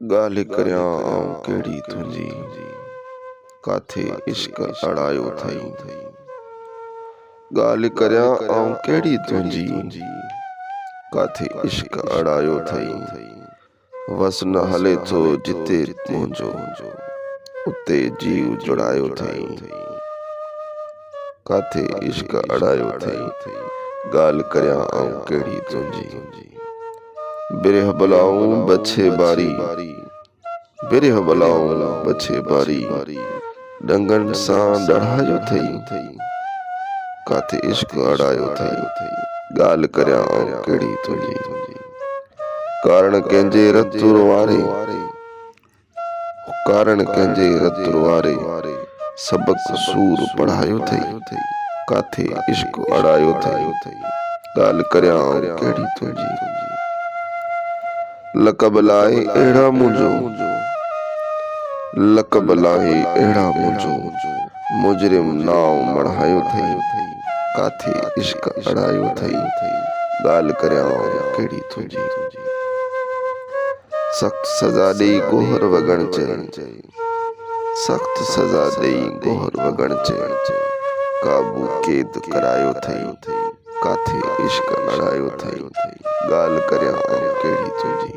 गाल करियां आऊं कहिड़ी तुंहिंजी, काथे इश्क अड़ायो थई। गाल करियां आऊं कहिड़ी तुंहिंजी, काथे इश्क अड़ायो थई। वस न हले थो जिते मुंहिंजो, उते जीव जुड़ायो थई। काथे इश्क अड़ायो थई। गाल करियां आऊं कहिड़ी तुंहिंजी। बिरह बुलाऊं बछे बारी, बिरह बुलाऊं बछे बारी, डंगन सां डढ़ायो थई। काथे इश्क अड़ायो थई। गाल करियां आऊं कहिड़ी तुंहिंजी। कारण कंहिंजे रतुर वारे, कारण कंहिंजे रतुर वारे, सबक सूर पढ़ायो थई। काथे इश्क अड़ायो थई। गाल करियां आऊं कहिड़ी तुंहिंजी। लक़ब लाइ अहिड़ा मुंहिंजो, लक़ब लाइ अहिड़ा मुंहिंजो, मुजरिम नाव मढ़ायो थई। काथे इश्क अड़ायो थई। गाल करियां आऊं कहिड़ी तुंहिंजी। सख्त सज़ा ॾेई गोहर वॻण चई, सख्त सज़ा ॾेई गोहर वॻण चई, काबू क़ैद करायो थई। काथे इश्क अड़ायो थई। गाल करियां आऊं कहिड़ी तुंहिंजी।